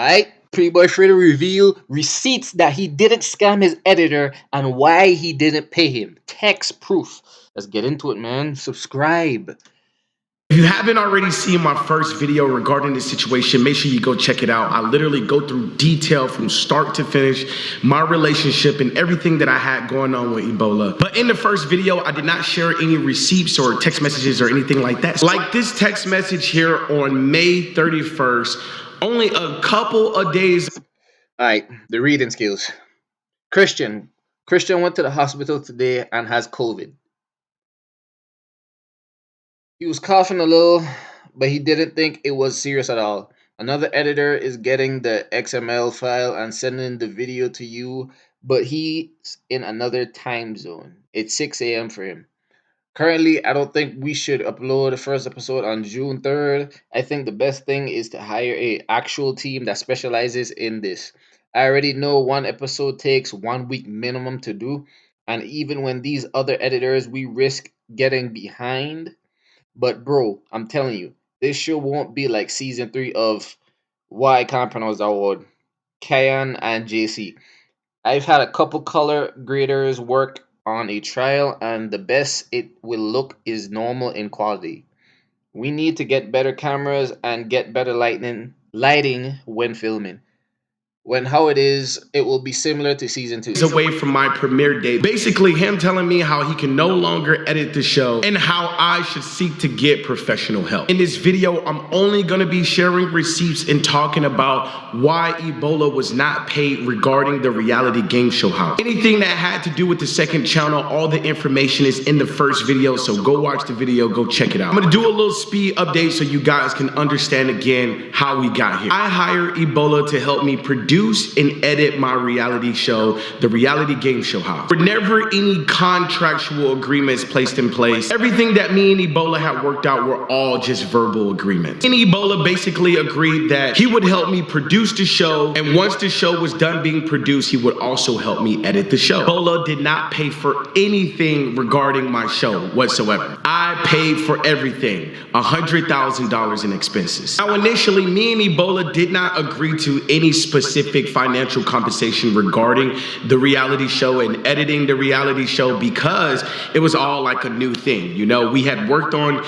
Alright, PrettyBoyFredo reveal receipts that he didn't scam his editor and why he didn't pay him. Text proof. Let's get into it, man. Subscribe. If you haven't already seen my first video regarding this situation, make sure you go check it out. I literally go through detail from start to finish, my relationship and everything that I had going on with Ebola. But in the first video, I did not share any receipts or text messages or anything like that. Like this text message here on May 31st, only a couple of days. Alright, the reading skills. Christian went to the hospital today and has COVID. He was coughing a little, but he didn't think it was serious at all. Another editor is getting the XML file and sending the video to you, but he's in another time zone. It's 6 a.m. for him. Currently, I don't think we should upload the first episode on June 3rd. I think the best thing is to hire an actual team that specializes in this. I already know one episode takes 1 week minimum to do, and even when these other editors, we risk getting behind. But bro, I'm telling you, this show won't be like season 3 of why I can't pronounce that word. Kayan and JC. I've had a couple color graders work on a trial, and the best it will look is normal in quality. We need to get better cameras and get better lighting when filming. When how it is, it will be similar to season 2. Away from my premiere date. Basically him telling me how he can no longer edit the show and how I should seek to get professional help. In this video, I'm only going to be sharing receipts and talking about why Ebola was not paid regarding the reality game show house. Anything that had to do with the second channel, all the information is in the first video, so go watch the video, go check it out. I'm going to do a little speed update so you guys can understand again how we got here. I hired Ebola to help me produce and edit my reality show, the reality game show house. There were never any contractual agreements placed in place. Everything that me and Ebola had worked out were all just verbal agreements. And Ebola basically agreed that he would help me produce the show, and once the show was done being produced, he would also help me edit the show. Ebola did not pay for anything regarding my show whatsoever. I paid for everything, $100,000 in expenses. Now initially, me and Ebola did not agree to any specific financial compensation regarding the reality show and editing the reality show because it was all like a new thing. You know, we had worked on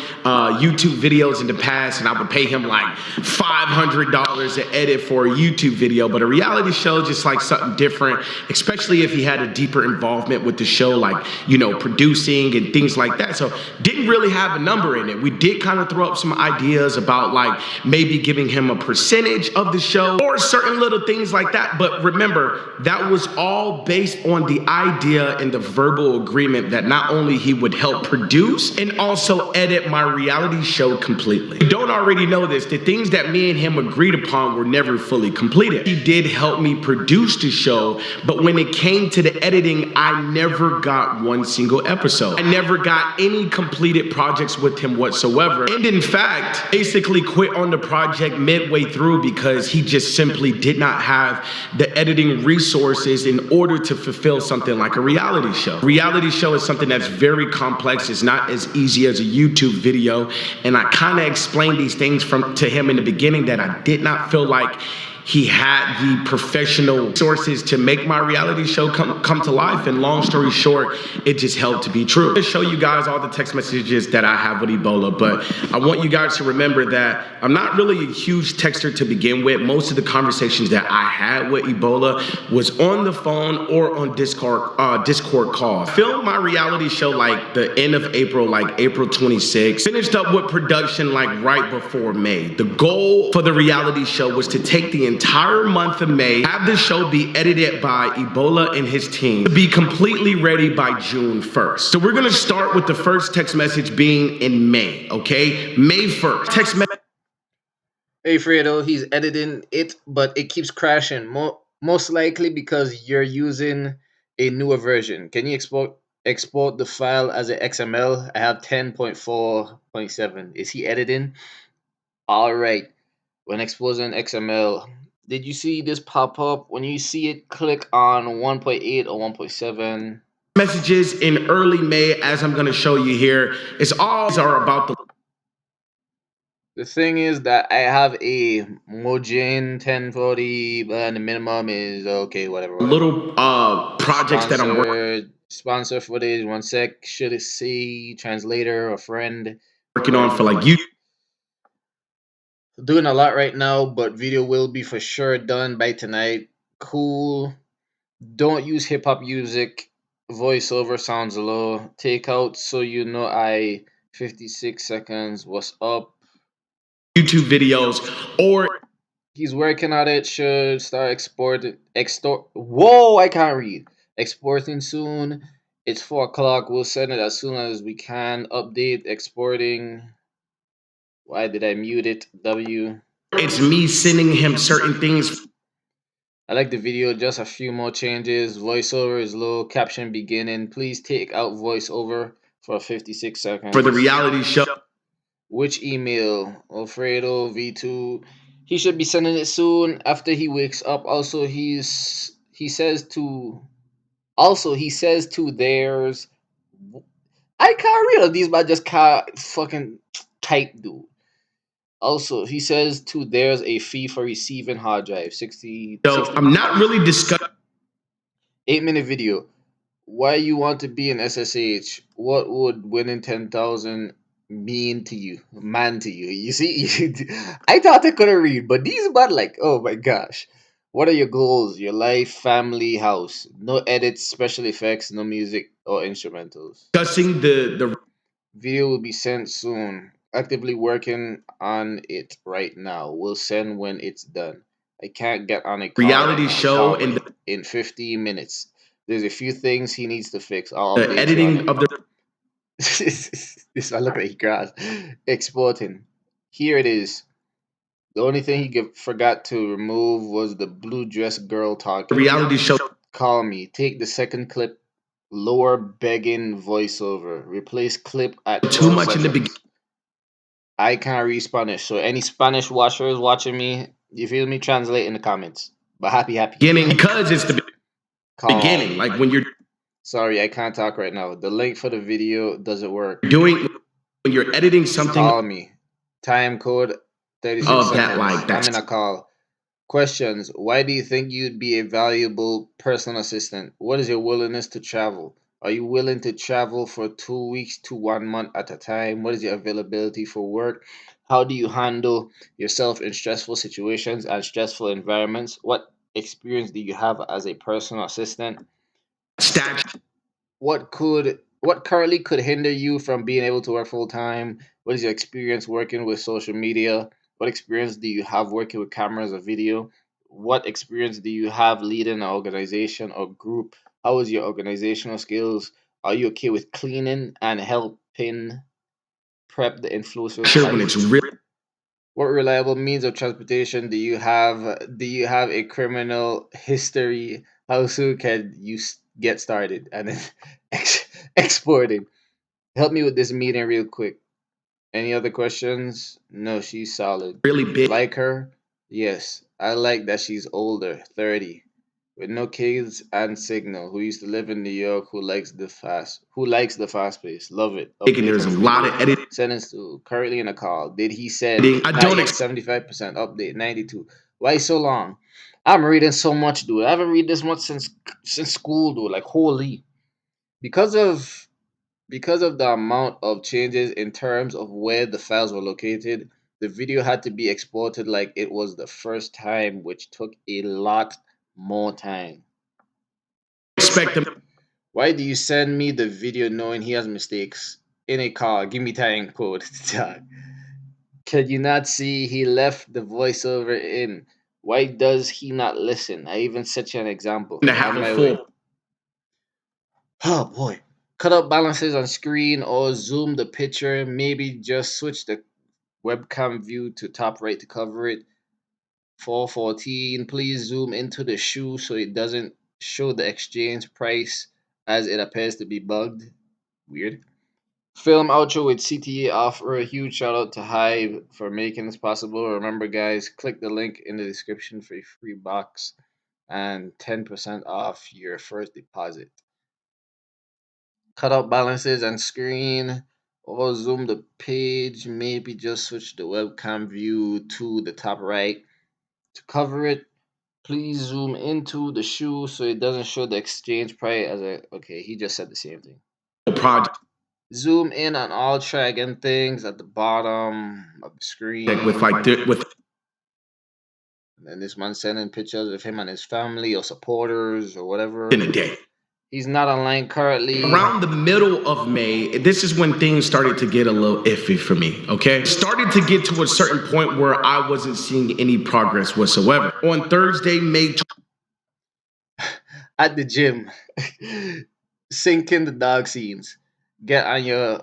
YouTube videos in the past, and I would pay him like $500 to edit for a YouTube video, but a reality show just like something different, especially if he had a deeper involvement with the show, like, you know, producing and things like that. So didn't really have a number in it. We did kind of throw up some ideas about like maybe giving him a percentage of the show or certain little things like that. But remember, that was all based on the idea and the verbal agreement that not only he would help produce and also edit my reality show completely. If you don't already know this, the things that me and him agreed upon were never fully completed. He did help me produce the show, but when it came to the editing, I never got one single episode. I never got any completed projects with him whatsoever. And in fact, basically quit on the project midway through because he just simply did not have the editing resources in order to fulfill something like a reality show. Reality show is something that's very complex. It's not as easy as a YouTube video. And I kind of explained these things to him in the beginning that I did not feel like he had the professional sources to make my reality show come to life. And long story short, it just helped to be true. To show you guys all the text messages that I have with Ebola, but I want you guys to remember that I'm not really a huge texter to begin with. Most of the conversations that I had with Ebola was on the phone or on Discord calls. I filmed my reality show like the end of April, like April 26th. Finished up with production like right before May. The goal for the reality show was to take the entire month of May, have the show be edited by Ebola and his team to be completely ready by June 1st. So we're gonna start with the first text message being in May, okay? May 1st. Text message. Hey Fredo, he's editing it, but it keeps crashing. Most likely because you're using a newer version. Can you export the file as an XML? I have 10.4.7. Is he editing? All right. When exposing XML, did you see this pop up? When you see it, click on 1.8 or 1.7. Messages in early May, as I'm going to show you here, it's all are about the The thing is that I have a Mojang 1040, but the minimum is okay, whatever, whatever. Little projects that I'm Sponsor footage. One sec. Should it say translator or friend? working on for Friend. like you. Doing a lot right now, but video will be for sure done by tonight. Cool. Don't use hip hop music. Voiceover sounds low. Take out so you know I 56 seconds. What's up? YouTube videos or He's working on it. Should start exporting. Extort. Whoa! I can't read. Exporting soon. It's 4 o'clock. We'll send it as soon as we can. Update exporting. Why did I mute it? W. it's me sending him certain things I like the video. Just a few more changes. Voiceover is low. Caption beginning. Please take out voiceover for 56 for the seconds. reality show. Which email? Alfredo V2. He should be sending it soon after he wakes up. He says to theirs. I can't read these, but I just can't fucking type, dude. Also, he says to there's a fee for receiving hard drive. 60, So 60 I'm not really discussing 8 minute video. Why you want to be an SSH? What would winning 10,000 mean to you? Man to you. You see, I thought I couldn't read, but these but like, oh my gosh. What are your goals? Your life, family, house. No edits, special effects, no music or instrumentals. the Video will be sent soon. Actively working on it right now. We'll send when it's done. I can't get on a call right reality now. show Call and me in 15 minutes. There's a few things he needs to fix. I'll the update you on editing it. of the This I look like grass. Exporting. Here it is. The only thing forgot to remove was the blue dress girl talking. reality show. Call me. Take the second clip. Lower begging voiceover. Replace clip at Too 12 much in the beginning. seconds. I can't read Spanish, so any Spanish watchers watching me, you feel me? Translate in the comments. But happy, happy. Because it's the beginning. Call. Like when you're Sorry, I can't talk right now. The link for the video doesn't work. doing when you're editing something Call me. Time code 36 of that seconds. like I'm that's in a call. Questions. Why do you think you'd be a valuable personal assistant? What is your willingness to travel? Are you willing to travel for 2 weeks to 1 month at a time? What is your availability for work? How do you handle yourself in stressful situations and stressful environments? What experience do you have as a personal assistant? statue What currently could hinder you from being able to work full time? What is your experience working with social media? What experience do you have working with cameras or video? What experience do you have leading an organization or group? How is your organizational skills? Are you okay with cleaning and helping prep the influencer sure when site? it's real What reliable means of transportation do you have? Do you have a criminal history? How soon can you get started and then export it? Help me with this meeting real quick. Any other questions? No, she's solid. really big Like her? Yes. I like that she's older, 30, with no kids and signal, who used to live in New York, who likes the fast pace. Love it. and Update there's on a lot of video. editing. Sentence to currently in a call. Did he send? I Not don't yet. 75% update. 92. Why so long? I'm reading so much, dude. I haven't read this much since school, dude. Like holy. Because of the amount of changes in terms of where the files were located, the video had to be exported like it was the first time, which took a lot more time. expect them Why do you send me the video knowing he has mistakes? In a car, give me time code. Can you not see he left the voiceover in? Why does he not listen? I even set you an example. to On have a my way. full Oh boy. Cut out balances on screen or zoom the picture. Maybe just switch the webcam view to top right to cover it. 414. Please zoom into the shoe so it doesn't show the exchange price as it appears to be bugged. Weird. Film outro with CTA offer. A huge shout out to Hive for making this possible. Remember, guys, click the link in the description for a free box and 10% off your first deposit. Cut out balances and screen or zoom the page, maybe just switch the webcam view to the top right. To cover it, please zoom into the shoe so it doesn't show the exchange price as a okay, he just said the same thing. project Zoom in on all track and things at the bottom of the with screen. with And this man sending pictures of him and his family or supporters or in whatever. a day. He's not online currently. Around the middle of May, this is when things started to get a little iffy for me, okay? Started to get to a certain point where I wasn't seeing any progress whatsoever. On Thursday, May At the gym. Sink in the dog scenes. Get on your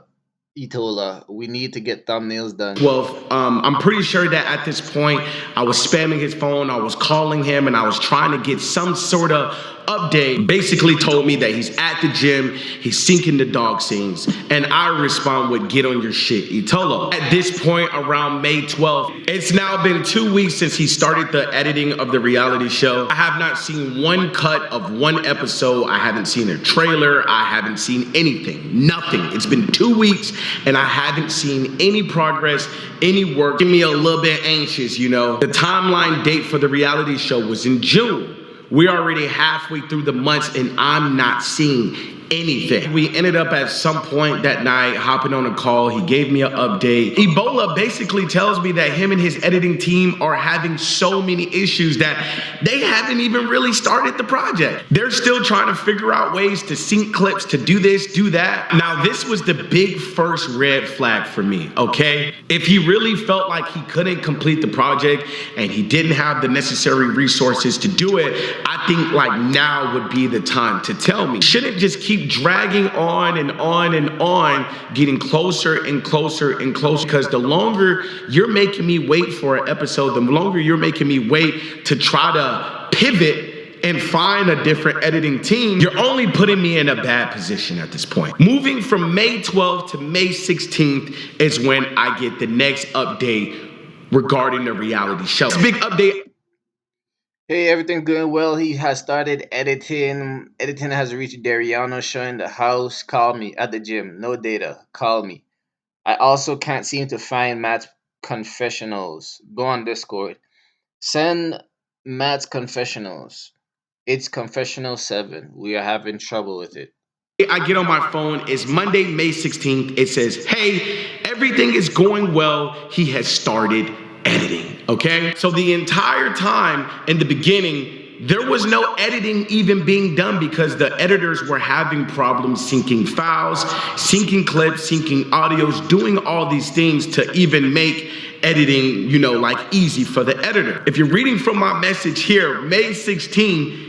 Etola. We need to get thumbnails done. 12th, I'm pretty sure that at this point, I was spamming his phone, I was calling him, and I was trying to get some sort of update. Basically told me that he's at the gym, he's sinking the dog scenes, and I respond with, get on your shit, Itolo. At this point, around May 12th, it's now been 2 weeks since he started the editing of the reality show. I have not seen one cut of one episode. I haven't seen a trailer. I haven't seen anything, nothing. It's been 2 weeks, and I haven't seen any progress, any work. Get me a little bit anxious, you know. The timeline date for the reality show was in June. We're already halfway through the months and I'm not seeing anything. We ended up at some point that night hopping on a call. He gave me an update. Ebola basically tells me that him and his editing team are having so many issues that they haven't even really started the project. They're still trying to figure out ways to sync clips, to do this, do that. Now, this was the big first red flag for me, okay? If he really felt like he couldn't complete the project and he didn't have the necessary resources to do it, I think like now would be the time to tell me. Shouldn't just keep dragging on and on and on, getting closer and closer and closer, because the longer you're making me wait for an episode, the longer you're making me wait to try to pivot and find a different editing team, you're only putting me in a bad position at this point. Moving from May 12th to May 16th is when I get the next update regarding the reality show. This big update. Hey, everything going well. He has started editing. Editing has reached Dariano showing the house. Call me at the gym. No data. Call me. I also can't seem to find Matt's confessionals. Go on Discord. Send Matt's confessionals. It's confessional 7. We are having trouble with it. I get on my phone, it's Monday, May 16th. It says, hey, everything is going well. He has started editing, okay? So the entire time in the beginning, there was no editing even being done because the editors were having problems syncing files, syncing clips, syncing audios, doing all these things to even make editing, you know, like easy for the editor. If you're reading from my message here, May 16th,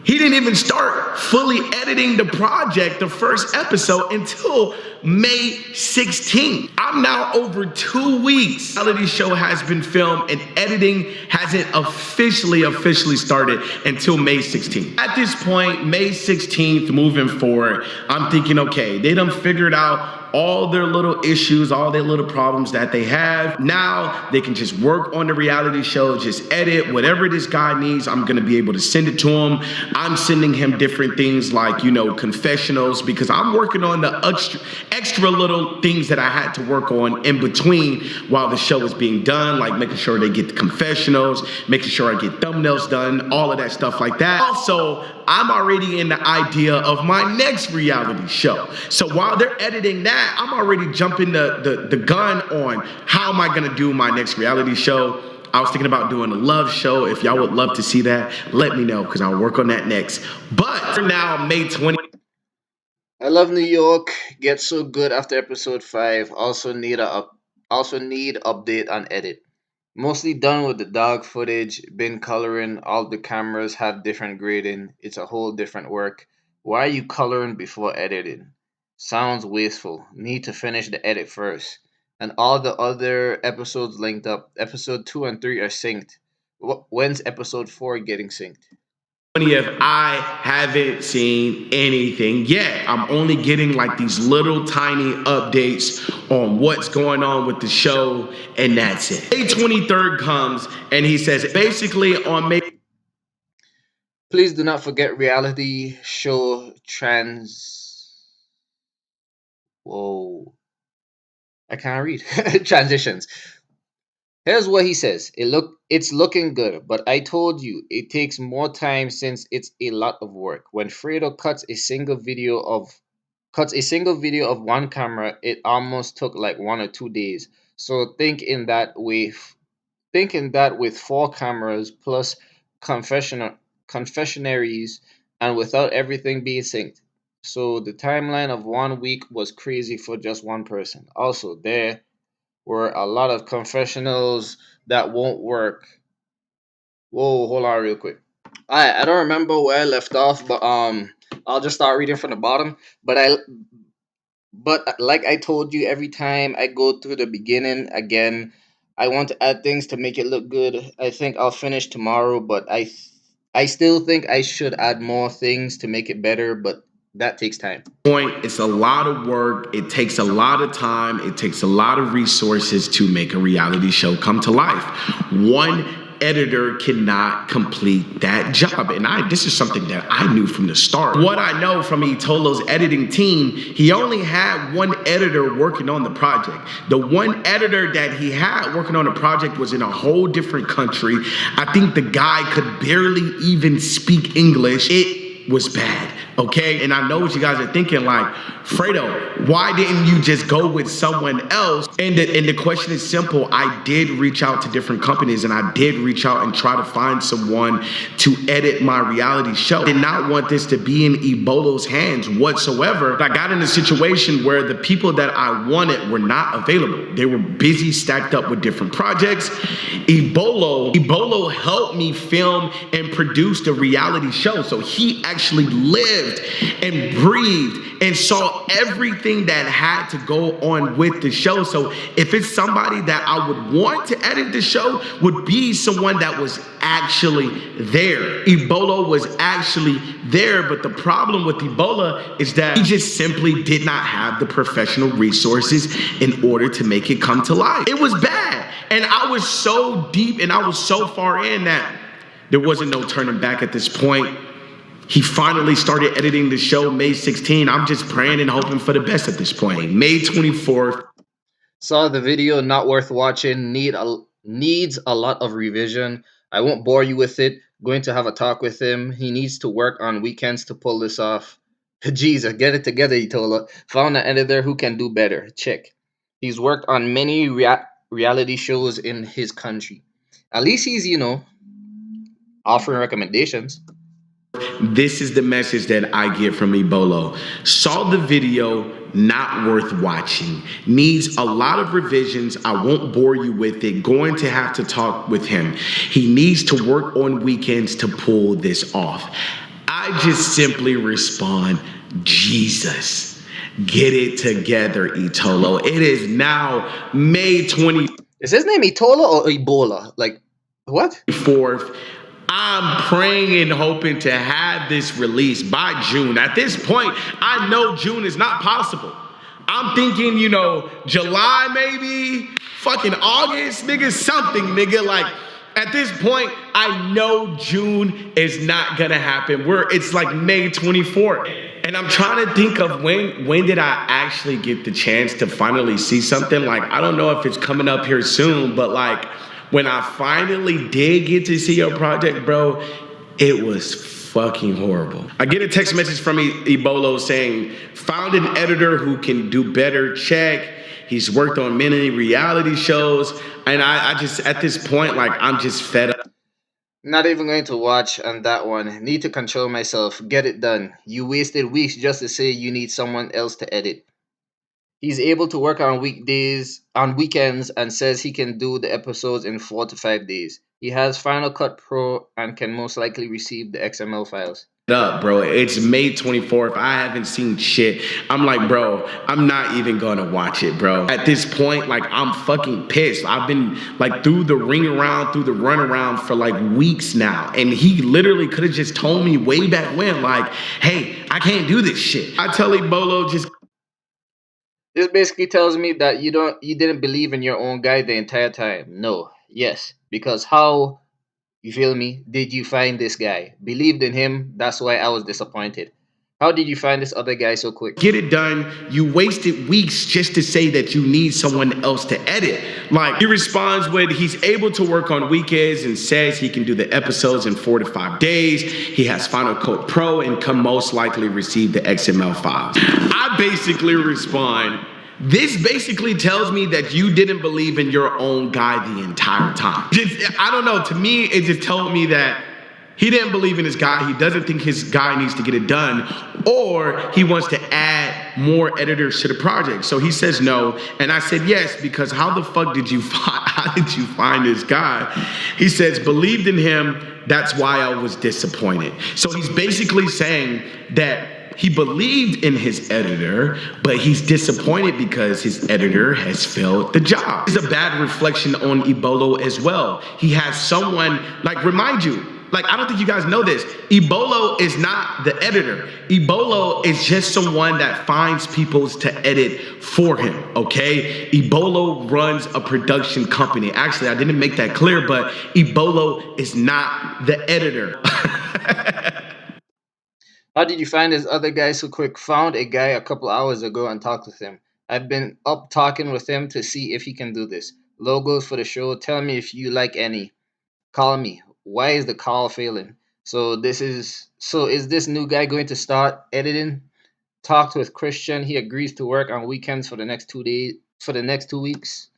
he didn't even start fully editing the project, the first episode, until May 16th. I'm now over 2 weeks. The reality show has been filmed and editing hasn't officially started until May 16th. At this point, May 16th, moving forward, I'm thinking, okay, they done figured out all their little issues, all their little problems that they have. Now they can just work on the reality show, just edit whatever this guy needs. I'm gonna be able to send it to him. I'm sending him different things like, you know, confessionals, because I'm working on the extra little things that I had to work on in between while the show is being done, like making sure they get the confessionals, making sure I get thumbnails done, all of that stuff like that. Also, I'm already in the idea of my next reality show. So while they're editing that, I'm already jumping the gun on how am I gonna do my next reality show. I was thinking about doing a love show. If y'all would love to see that, let me know because I'll work on that next. But for now, May 20th. I love New York. Gets so good after episode 5. Also need update on edit. Mostly done with the dog footage, been coloring, all the cameras have different grading. It's a whole different work. Why are you coloring before editing? Sounds wasteful. Need to finish the edit first. And all the other episodes linked up. Episode 2 and 3 are synced. When's episode 4 getting synced? 20th, I haven't seen anything yet. I'm only getting like these little tiny updates on what's going on with the show, and that's it. May 23rd comes, and he says basically on May. Please do not forget reality show trans. Whoa. I can't read. Transitions. Here's what he says. It's looking good, but I told you it takes more time since it's a lot of work. When Fredo cuts a single video of one camera, it almost took like 1 or 2 days. So thinking that with four cameras plus confessional confessionaries and without everything being synced. So the timeline of 1 week was crazy for just one person. Also, there were a lot of confessionals that won't work. Whoa, hold on real quick. I don't remember where I left off, but I'll just start reading from the bottom. But like I told you, every time I go through the beginning again, I want to add things to make it look good. I think I'll finish tomorrow, but I still think I should add more things to make it better, but that takes time. Point, it's a lot of work. It takes a lot of time. It takes a lot of resources to make a reality show come to life. One editor cannot complete that job. And this is something that I knew from the start. What I know from Itolo's editing team, he only had one editor working on the project. The one editor that he had working on the project was in a whole different country. I think the guy could barely even speak English. It was bad. Okay, and I know what you guys are thinking, like, Fredo, why didn't you just go with someone else? And the question is simple. I did reach out to different companies, and I did reach out and try to find someone to edit my reality show. I did not want this to be in Ebolo's hands whatsoever. I got in a situation where the people that I wanted were not available. They were busy, stacked up with different projects. Ebolo helped me film and produce the reality show. So he actually lived and breathed and saw everything that had to go on with the show. So if it's somebody that I would want to edit the show, would be someone that was actually there. Ebola was actually there, but the problem with Ebola is that he just simply did not have the professional resources in order to make it come to life. It was bad. And I was so deep and I was so far in that there wasn't no turning back at this point. He finally started editing the show May 16. I'm just praying and hoping for the best at this point. May 24th. Saw the video, not worth watching. Needs a lot of revision. I won't bore you with it. Going to have a talk with him. He needs to work on weekends to pull this off. Jesus, get it together, he told her. Found an editor who can do better. Check. He's worked on many reality shows in his country. At least he's, offering recommendations. This is the message that I get from Ebolo. Saw the video, not worth watching. Needs a lot of revisions. I won't bore you with it. Going to have to talk with him. He needs to work on weekends to pull this off. I just simply respond, Jesus, get it together, Itolo. It is now May 24th. Is his name Etola or Ebola? Like, what? I'm praying and hoping to have this released by June. At this point, I know June is not possible. I'm thinking, July maybe, fucking August, nigga, something, nigga. Like, at this point, I know June is not gonna happen. It's like May 24th. And I'm trying to think of when did I actually get the chance to finally see something? Like, I don't know if it's coming up here soon, but like, when I finally did get to see your project, bro, it was fucking horrible. I get a text message from Ebolo saying, found an editor who can do better, check. He's worked on many reality shows. And I just, at this point, like, I'm just fed up. Not even going to watch on that one. Need to control myself. Get it done. You wasted weeks just to say you need someone else to edit. He's able to work on weekends, and says he can do the episodes in 4 to 5 days. He has Final Cut Pro and can most likely receive the XML files. Up, bro. It's May 24th. I haven't seen shit. I'm like, bro, I'm not even gonna watch it, bro. At this point, like, I'm fucking pissed. I've been like through the run around for like weeks now. And he literally could have just told me way back when, like, hey, I can't do this shit. I tell Ebolo, just This basically tells me that you didn't believe in your own guy the entire time. No. Yes. Because how, you feel me, did you find this guy? Believed in him, that's why I was disappointed. How did you find this other guy so quick? Get it done. You wasted weeks just to say that you need someone else to edit. Like, he responds with he's able to work on weekends and says he can do the episodes in 4 to 5 days. He has Final Cut Pro and can most likely receive the XML files. I basically respond, this basically tells me that you didn't believe in your own guy the entire time. I don't know. To me, it just told me that he didn't believe in his guy. He doesn't think his guy needs to get it done, or he wants to add more editors to the project. So he says no, and I said yes, because how the fuck did you find this guy? He says believed in him. That's why I was disappointed. So he's basically saying that he believed in his editor, but he's disappointed because his editor has failed the job. It's a bad reflection on Ebolo as well. He has someone, like, remind you, like, I don't think you guys know this. Ebolo is not the editor. Ebolo is just someone that finds people to edit for him, okay? Ebolo runs a production company. Actually, I didn't make that clear, but Ebolo is not the editor. How did you find this other guy so quick? Found a guy a couple hours ago and talked with him. I've been up talking with him to see if he can do this. Logos for the show. Tell me if you like any. Call me. Why is the call failing? So is this new guy going to start editing? Talked with Christian. He agrees to work on weekends for the next 2 days for the next 2 weeks.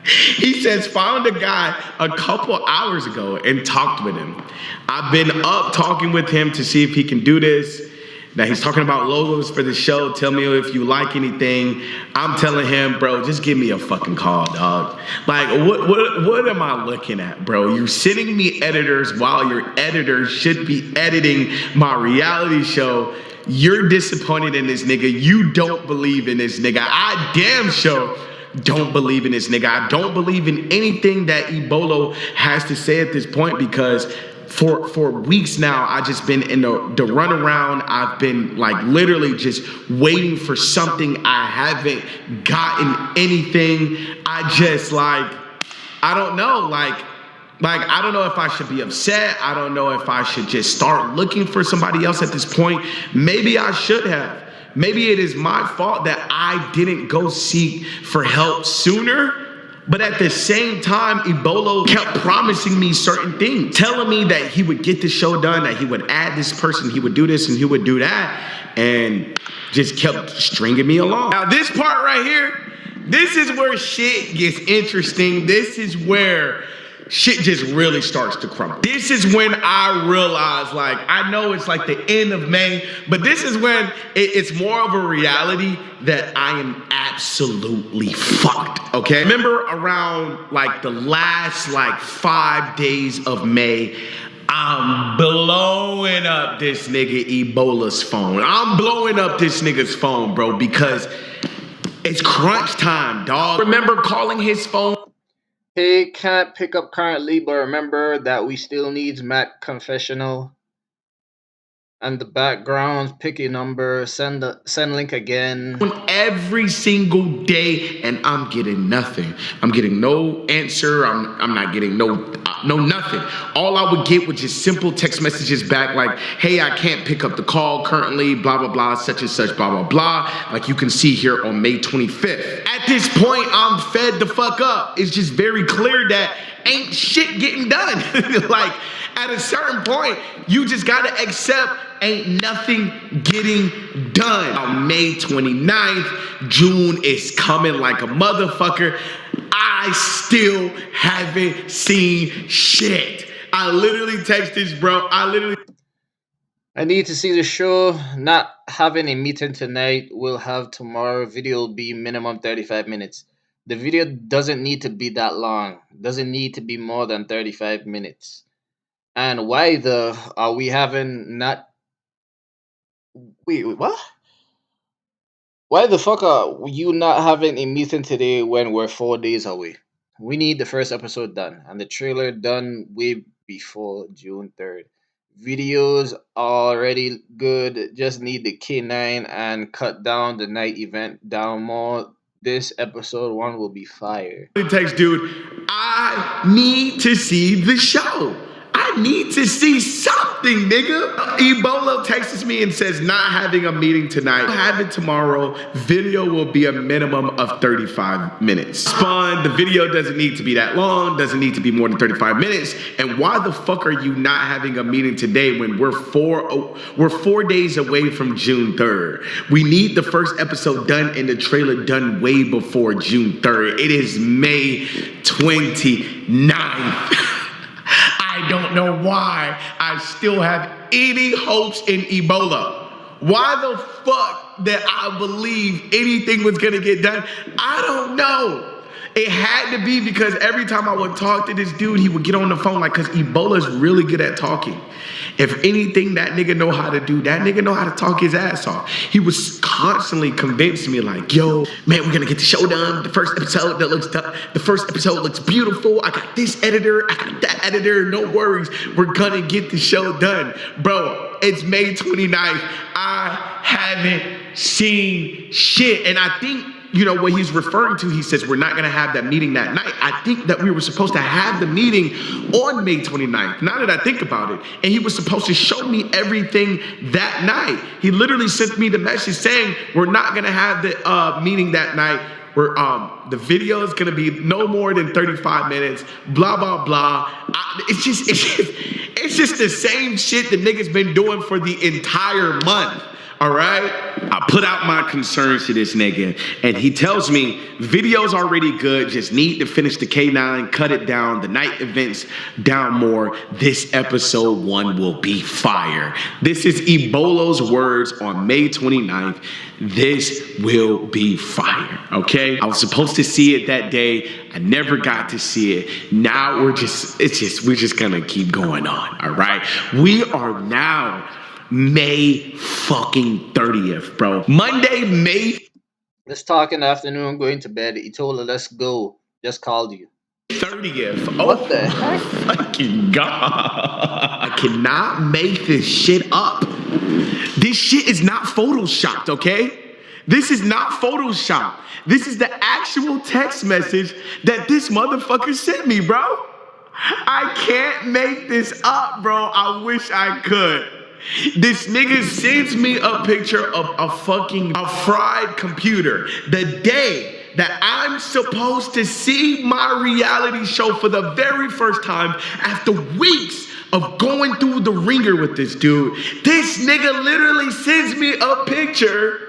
He says, found a guy a couple hours ago and talked with him. I've been up talking with him to see if he can do this. Now he's talking about logos for the show. Tell me if you like anything. I'm telling him, bro, just give me a fucking call, dog. Like, what am I looking at, bro? You're sending me editors while your editors should be editing my reality show. You're disappointed in this nigga. You don't believe in this nigga. I damn sure don't believe in this nigga. I don't believe in anything that Ebolo has to say at this point, because for weeks now, I just been in the runaround. I've been like literally just waiting for something. I haven't gotten anything. I just like, I don't know, like I don't know if I should be upset. I don't know if I should just start looking for somebody else at this point. Maybe I should have. Maybe it is my fault that I didn't go seek for help sooner. But at the same time, Ebolo kept promising me certain things, telling me that he would get the show done, that he would add this person, he would do this and he would do that, and just kept stringing me along. Now this part right here, this is where shit gets interesting. This is where shit just really starts to crumble. This is when I realize, like, I know it's like the end of May, but this is when it's more of a reality that I am absolutely fucked, okay? Remember around like the last like 5 days of May, I'm blowing up this nigga Ebola's phone. I'm blowing up this nigga's phone, bro, because it's crunch time, dog. Remember calling his phone? Hey, can't pick up currently, but remember that we still needs Mac confessional and the background. Pick a number. Send link again. Every single day, and I'm getting nothing. I'm getting no answer. I'm not getting no nothing. All I would get was just simple text messages back like, hey, I can't pick up the call currently, blah, blah, blah, such and such, blah, blah, blah. Like you can see here on May 25th. At this point, I'm fed the fuck up. It's just very clear that ain't shit getting done. Like at a certain point, you just gotta accept ain't nothing getting done. On May 29th, June is coming like a motherfucker. I still haven't seen shit. I literally texted this, bro. I need to see the show. Not having a meeting tonight. We'll have tomorrow. Video will be minimum 35 minutes. The video doesn't need to be that long. Doesn't need to be more than 35 minutes. And why the are we having not wait, what? Why the fuck are you not having a meeting today when we're 4 days away? We need the first episode done and the trailer done way before June 3rd. Videos already good, just need the K9 and cut down the night event down more. This episode 1 will be fire. Text, dude, I need to see the show. I need to see something, nigga. Ebola texts me and says, not having a meeting tonight. I'll have it tomorrow. Video will be a minimum of 35 minutes. Spun, the video doesn't need to be that long, doesn't need to be more than 35 minutes. And why the fuck are you not having a meeting today when we're 4 days away from June 3rd? We need the first episode done and the trailer done way before June 3rd. It is May 29th. I don't know why I still have any hopes in Ebola. Why the fuck that I believe anything was gonna get done? I don't know. It had to be because every time I would talk to this dude, he would get on the phone like, cause Ebola's really good at talking. If anything that nigga know how to do, that nigga know how to talk his ass off. He was constantly convincing me like, yo, man, we're gonna get the show done. The first episode looks beautiful. I got this editor, I got that editor, no worries. We're gonna get the show done. Bro, it's May 29th. I haven't seen shit. And I think, you know, what he's referring to, he says we're not going to have that meeting that night. I think that we were supposed to have the meeting on May 29th, now that I think about it. And he was supposed to show me everything that night. He literally sent me the message saying we're not going to have the meeting that night. We're, the video is going to be no more than 35 minutes, blah, blah, blah. It's just the same shit the nigga's been doing for the entire month. All right? I put out my concerns to this nigga, and he tells me video's already good, just need to finish the K9, cut it down, the night events down more. This episode 1 will be fire. This is Ebola's words on May 29th. This will be fire, okay? I was supposed to see it that day. I never got to see it. Now we're just gonna keep going on, all right? We are now May fucking 30th, bro. Monday, May. Let's talk in the afternoon, going to bed. He told her, let's go. Just called you. 30th. What the heck? Fucking God. I cannot make this shit up. This shit is not photoshopped, okay? This is not photoshopped. This is the actual text message that this motherfucker sent me, bro. I can't make this up, bro. I wish I could. This nigga sends me a picture of a fried computer the day that I'm supposed to see my reality show for the very first time after weeks of going through the ringer with this dude. This nigga literally sends me a picture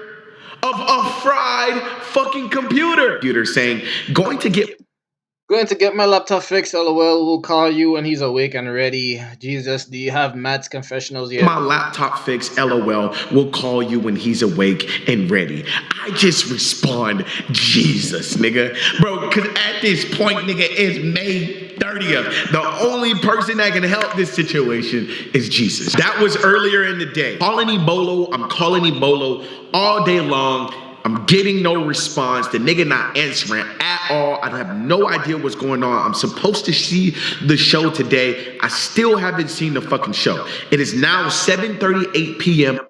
of a fried fucking computer saying, going to get my laptop fixed, LOL. We'll call you when he's awake and ready. Jesus, do you have Matt's confessionals yet? my laptop fixed, LOL. We'll call you when he's awake and ready. I just respond, Jesus, nigga. Bro, because at this point, nigga, it's May 30th. The only person that can help this situation is Jesus. That was earlier in the day. I'm calling Ebola all day long. I'm getting no response. The nigga not answering at all. I have no idea what's going on. I'm supposed to see the show today. I still haven't seen the fucking show. It is now 7:38 p.m.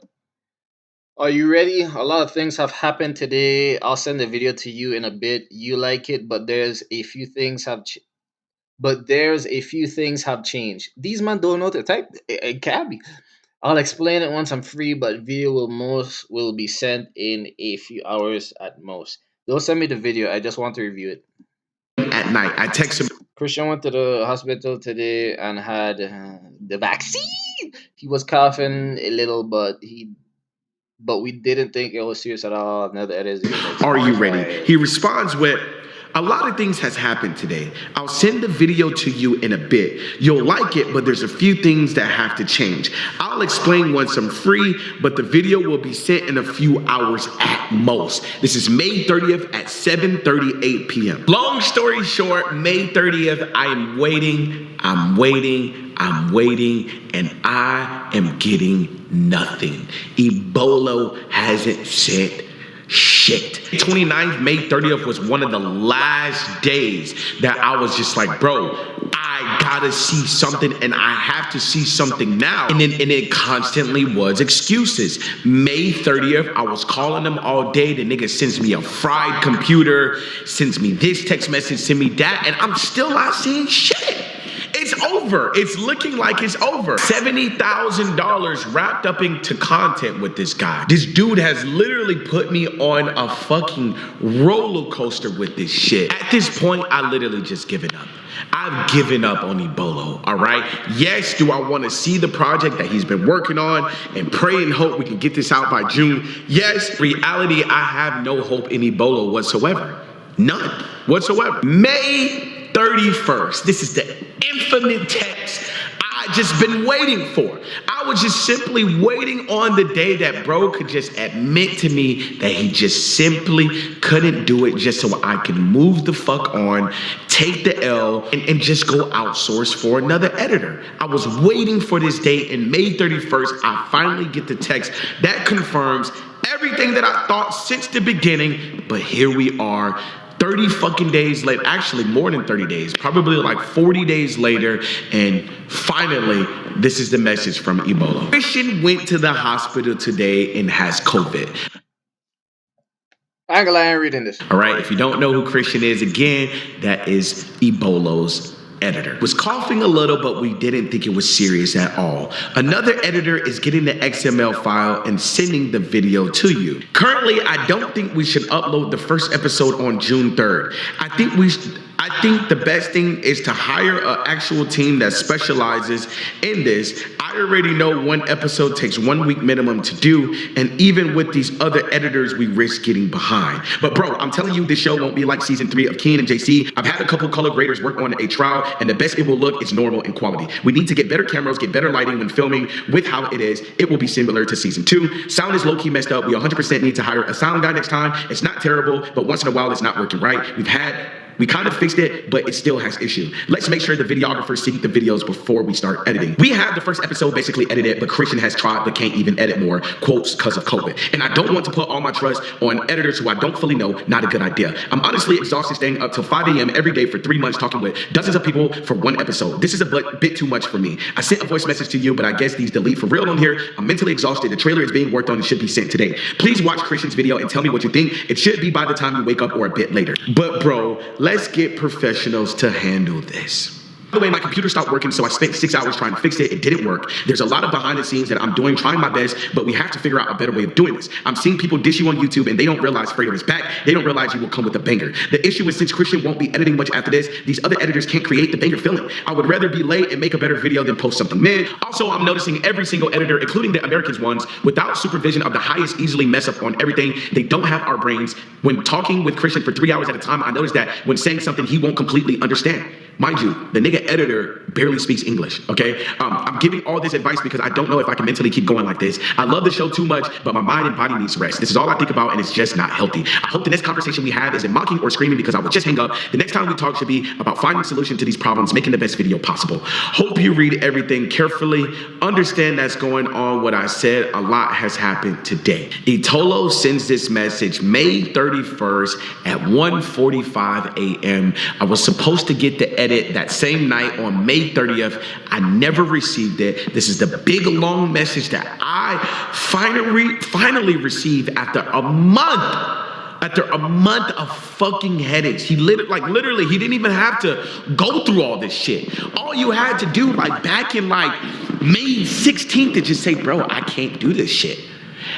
Are you ready? A lot of things have happened today. I'll send the video to you in a bit. You like it, but there's a few things have changed. These men don't know to type. It can't be. I'll explain it once I'm free, but video will be sent in a few hours at most. Don't send me the video. I just want to review it. At night, I text him. Christian went to the hospital today and had the vaccine. He was coughing a little, but we didn't think it was serious at all. Now that it is. Are you ready? He responds with, a lot of things has happened today. I'll send the video to you in a bit. You'll like it, but there's a few things that have to change. I'll explain once I'm free, but the video will be sent in a few hours at most. This is May 30th at 7:38 p.m. Long story short, May 30th, I'm waiting, and I am getting nothing. Ebola hasn't sent shit. 29th, May 30th was one of the last days that I was just like, bro, I gotta see something and I have to see something now. And it constantly was excuses. May 30th, I was calling them all day. The nigga sends me a fried computer, sends me this text message, send me that, and I'm still not seeing shit. It's it's over. It's looking like it's over. $70,000 wrapped up into content with this guy. This dude has literally put me on a fucking roller coaster with this shit. At this point, I literally just given up. I've given up on Ebola, all right? Yes, do I want to see the project that he's been working on and pray and hope we can get this out by June? Yes, reality, I have no hope in Ebola whatsoever. None whatsoever. May 31st, this is the infinite text I just been waiting for. I was just simply waiting on the day that bro could just admit to me that he just simply couldn't do it, just so I could move the fuck on, take the L, and just go outsource for another editor. I was waiting for this day, and May 31st, I finally get the text that confirms everything that I thought since the beginning, but here we are. 30 fucking days later, actually more than 30 days, probably like 40 days later, and finally, this is the message from Ebola. Christian went to the hospital today and has COVID. I ain't gonna lie, I ain't reading this. All right, if you don't know who Christian is, again, that is Ebola's editor. Was coughing a little, but we didn't think it was serious at all. Another editor is getting the XML file and sending the video to you. Currently, I don't think we should upload the first episode on June 3rd. I think the best thing is to hire an actual team that specializes in this. I already know one episode takes 1 week minimum to do, and even with these other editors, we risk getting behind. But bro, I'm telling you, this show won't be like season 3 of Keen and JC. I've had a couple color graders work on a trial, and the best it will look is normal in quality. We need to get better cameras, get better lighting when filming. With how it is, it will be similar to season 2. Sound is low-key messed up. We 100% need to hire a sound guy next time. It's not terrible, but once in a while, it's not working right. We kind of fixed it, but it still has issue. Let's make sure the videographers see the videos before we start editing. We have the first episode basically edited, but Christian has tried but can't even edit more, quotes, because of COVID. And I don't want to put all my trust on editors who I don't fully know. Not a good idea. I'm honestly exhausted staying up till 5 a.m. every day for 3 months talking with dozens of people for one episode. This is a bit too much for me. I sent a voice message to you, but I guess these delete for real on here. I'm mentally exhausted. The trailer is being worked on and should be sent today. Please watch Christian's video and tell me what you think. It should be by the time you wake up or a bit later. But bro, let's get professionals to handle this. By the way, my computer stopped working, so I spent 6 hours trying to fix it. It didn't work. There's a lot of behind the scenes that I'm doing, trying my best, but we have to figure out a better way of doing this. I'm seeing people dish you on YouTube, and they don't realize Fredo is back. They don't realize you will come with a banger. The issue is, since Christian won't be editing much after this, these other editors can't create the banger feeling. I would rather be late and make a better video than post something mid. Also, I'm noticing every single editor, including the Americans ones, without supervision of the highest, easily mess up on everything. They don't have our brains. When talking with Christian for 3 hours at a time, I noticed that when saying something, he won't completely understand. Mind you, the nigga editor barely speaks English, okay? I'm giving all this advice because I don't know if I can mentally keep going like this. I love the show too much, but my mind and body needs rest. This is all I think about, and it's just not healthy. I hope the next conversation we have isn't mocking or screaming, because I will just hang up. The next time we talk should be about finding a solution to these problems, making the best video possible. Hope you read everything carefully. Understand that's going on. What I said, a lot has happened today. Itolo sends this message May 31st at 1:45 a.m. I was supposed to get the edit that same night on May 30th. I never received it. This is the big long message that I finally received after a month. After a month of fucking headaches. He literally, he didn't even have to go through all this shit. All you had to do, like back in like May 16th, to just say, bro, I can't do this shit.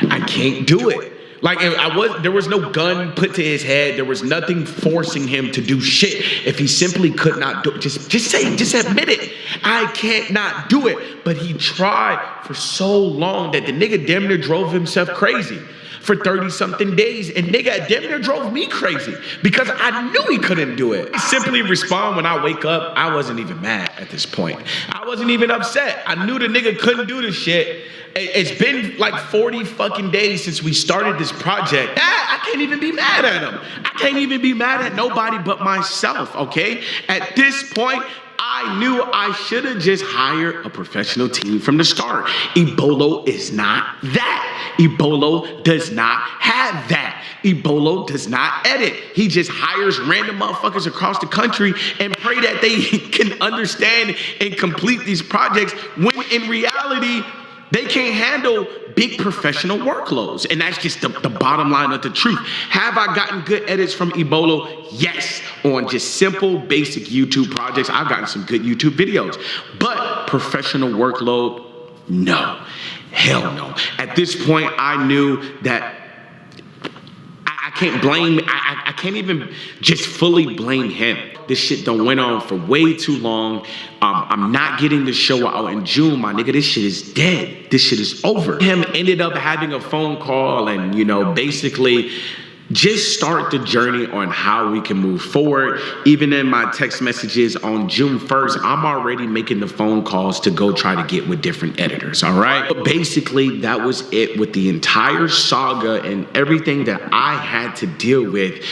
I can't do it. Like, there was no gun put to his head. There was nothing forcing him to do shit. If he simply could not do it, just admit it. I can't not do it. But he tried for so long that the nigga damn near drove himself crazy for 30-something days. And nigga damn near drove me crazy because I knew he couldn't do it. I simply respond when I wake up. I wasn't even mad at this point. I wasn't even upset. I knew the nigga couldn't do this shit. It's been like 40 fucking days since we started this project. I can't even be mad at him. I can't even be mad at nobody but myself, okay? At this point, I knew I should have just hired a professional team from the start. Ebola is not that. Ebola does not have that. Ebola does not edit. He just hires random motherfuckers across the country and pray that they can understand and complete these projects, when in reality, They can't handle big professional workloads. And that's just the bottom line of the truth. Have I gotten good edits from Ebola? Yes. On just simple, basic YouTube projects, I've gotten some good YouTube videos. But professional workload, no. Hell no. At this point, I knew that I can't blame, I can't even just fully blame him. This shit done went on for way too long. I'm not getting the show out in June, my nigga. This shit is dead. This shit is over. Him ended up having a phone call and, you know, basically just start the journey on how we can move forward. Even in my text messages on June 1st, I'm already making the phone calls to go try to get with different editors, all right? But basically, that was it with the entire saga and everything that I had to deal with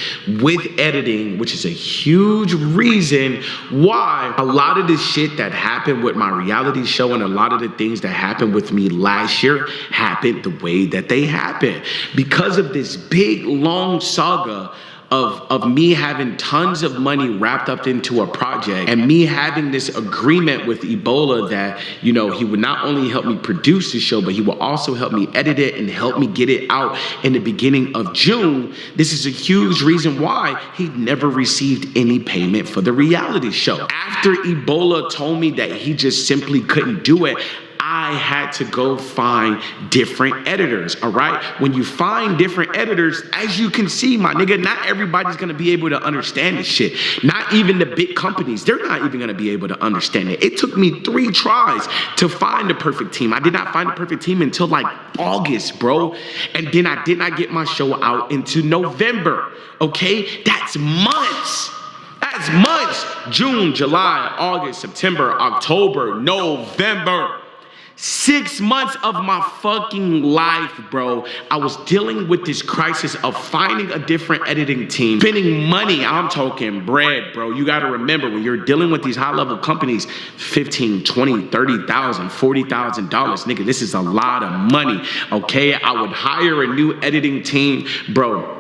editing, which is a huge reason why a lot of this shit that happened with my reality show and a lot of the things that happened with me last year happened the way that they happened. Because of this big, long saga of me having tons of money wrapped up into a project and me having this agreement with Ebola that, you know, he would not only help me produce the show, but he will also help me edit it and help me get it out in the beginning of June. This is a huge reason why he never received any payment for the reality show. After Ebola told me that he just simply couldn't do it, I had to go find different editors, all right? When you find different editors, as you can see, my nigga, not everybody's gonna be able to understand this shit. Not even the big companies, they're not even gonna be able to understand it. It took me 3 tries to find the perfect team. I did not find the perfect team until like August, bro. And then I did not get my show out into November, okay? That's months. That's months. June, July, August, September, October, November. 6 months of my fucking life, bro. I was dealing with this crisis of finding a different editing team, spending money. I'm talking bread, bro. You got to remember, when you're dealing with these high-level companies, $15,000, $20,000, $30,000, $40,000, nigga, this is a lot of money, okay? I would hire a new editing team, bro.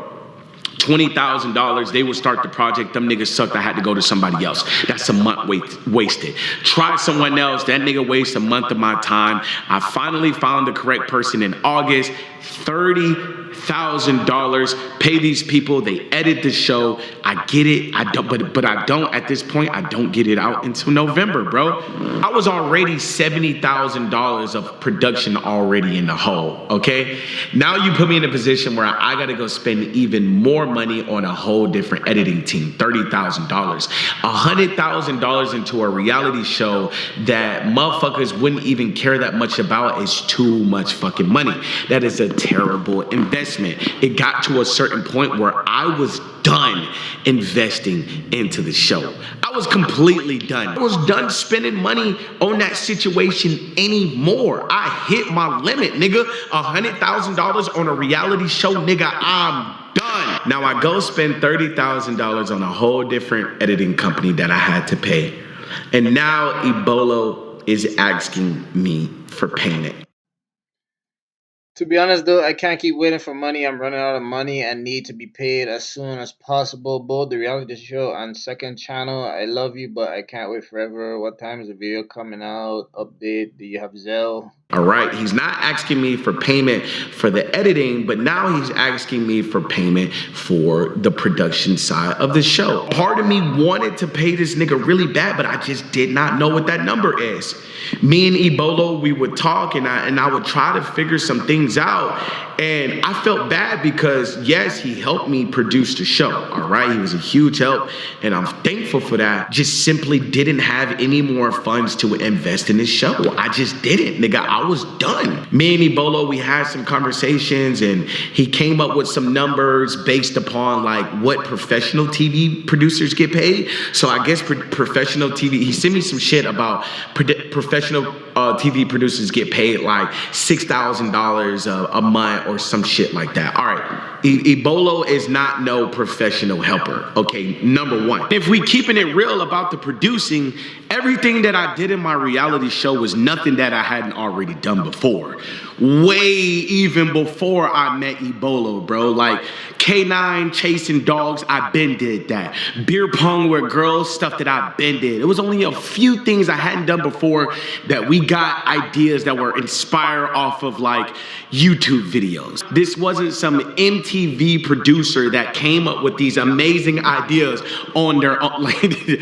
$20,000, they would start the project. Them niggas sucked. I had to go to somebody else. That's a month wasted. Try someone else. That nigga wasted a month of my time. I finally found the correct person in August. $30,000. Pay these people. They edit the show. I get it. I don't, but I don't. At this point, I don't get it out until November, bro. I was already $70,000 of production already in the hole. Okay. Now you put me in a position where I got to go spend even more money on a whole different editing team. $30,000. $100,000 into a reality show that motherfuckers wouldn't even care that much about is too much fucking money. That is a terrible investment. It got to a certain point where I was done investing into the show. I was completely done. I was done spending money on that situation anymore. I hit my limit, nigga. $100,000 on a reality show, nigga, I'm done. Now I go spend $30,000 on a whole different editing company that I had to pay. And now Ebola is asking me for payment. To be honest, though, I can't keep waiting for money. I'm running out of money and need to be paid as soon as possible. Both the reality show and second channel. I love you, but I can't wait forever. What time is the video coming out? Update. Do you have Zelle? All right, he's not asking me for payment for the editing, but now he's asking me for payment for the production side of the show. Part of me wanted to pay this nigga really bad, but I just did not know what that number is. Me and Ebola, we would talk and I would try to figure some things out. And I felt bad because, yes, he helped me produce the show, all right? He was a huge help, and I'm thankful for that. Just simply didn't have any more funds to invest in this show. I just didn't, nigga. I was done. Me and Ebola, we had some conversations, and he came up with some numbers based upon, like, what professional TV producers get paid. So I guess professional TV, he sent me some shit about professional TV producers get paid, like, $6,000 a month or some shit like that. All right, Ebola is not no professional helper, okay, number one. If we keeping it real about the producing, everything that I did in my reality show was nothing that I hadn't already already done before. Way even before I met Ebola, bro. Like K9 chasing dogs, I been did that. Beer pong with girls, stuff that I been did. It was only a few things I hadn't done before that we got ideas that were inspired off of like YouTube videos. This wasn't some MTV producer that came up with these amazing ideas on their own. Like,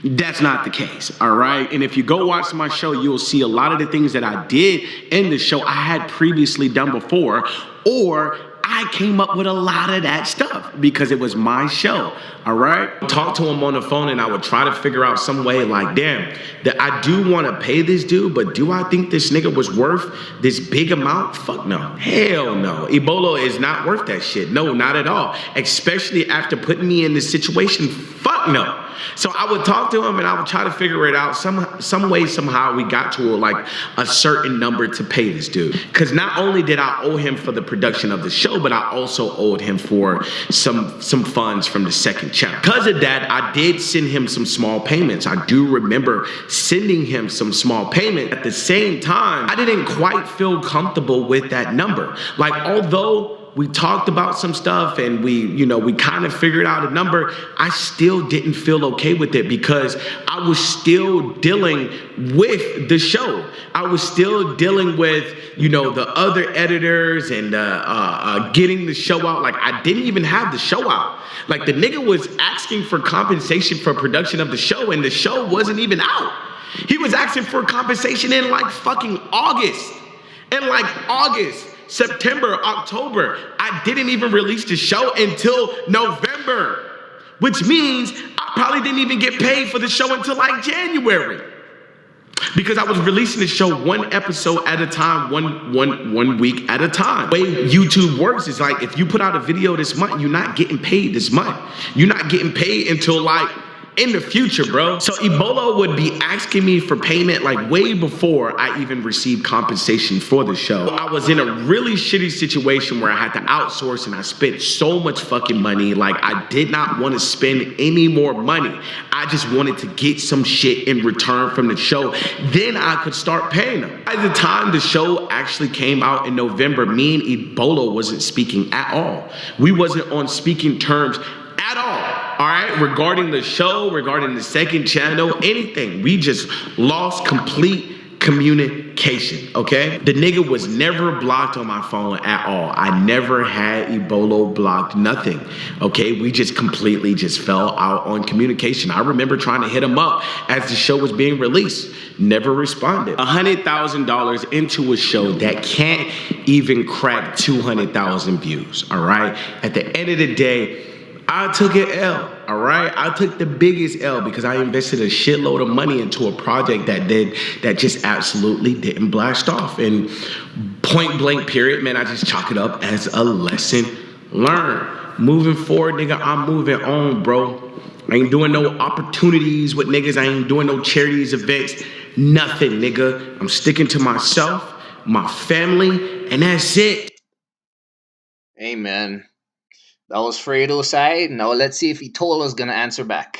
that's not the case, all right? And if you go watch my show, you'll see a lot of the things that I did in the show I had previously done before, or I came up with a lot of that stuff because it was my show, all right? Talk to him on the phone and I would try to figure out some way like, damn, that I do want to pay this dude, but do I think this nigga was worth this big amount? Fuck no. Hell no. Ebola is not worth that shit. No, not at all. Especially after putting me in this situation. Fuck no. So I would talk to him and I would try to figure it out. Some way, somehow we got to like a certain number to pay this dude. Because not only did I owe him for the production of the show, but I also owed him for some funds from the second channel. Because of that, I did send him some small payments. I do remember sending him some small payment. At the same time, I didn't quite feel comfortable with that number. Like, although we talked about some stuff and we kind of figured out a number, I still didn't feel okay with it because I was still dealing with the show. I was still dealing with, the other editors and getting the show out. Like, I didn't even have the show out. Like, the nigga was asking for compensation for production of the show and the show wasn't even out. He was asking for compensation in like fucking August. September, October. I didn't even release the show until November, which means I probably didn't even get paid for the show until like January. Because I was releasing the show one episode at a time, one week at a time. The way YouTube works is like, if you put out a video this month, you're not getting paid this month. You're not getting paid until like in the future, bro. So Ebola would be asking me for payment like way before I even received compensation for the show. I was in a really shitty situation where I had to outsource and I spent so much fucking money. Like, I did not want to spend any more money. I just wanted to get some shit in return from the show. Then I could start paying them. By the time the show actually came out in November, me and Ebola wasn't speaking at all. We wasn't on speaking terms at all right? Regarding the show, regarding the second channel, anything. We just lost complete communication, okay? The nigga was never blocked on my phone at all. I never had Ebola blocked, nothing, okay? We just completely just fell out on communication. I remember trying to hit him up as the show was being released. Never responded. $100,000 into a show that can't even crack 200,000 views, all right? At the end of the day, I took an L, all right? I took the biggest L because I invested a shitload of money into a project that just absolutely didn't blast off. And point blank period, man, I just chalk it up as a lesson learned. Moving forward, nigga, I'm moving on, bro. I ain't doing no opportunities with niggas. I ain't doing no charities events, nothing, nigga. I'm sticking to myself, my family, and that's it. Amen. That was Fredo's side. Now let's see if he told us gonna answer back.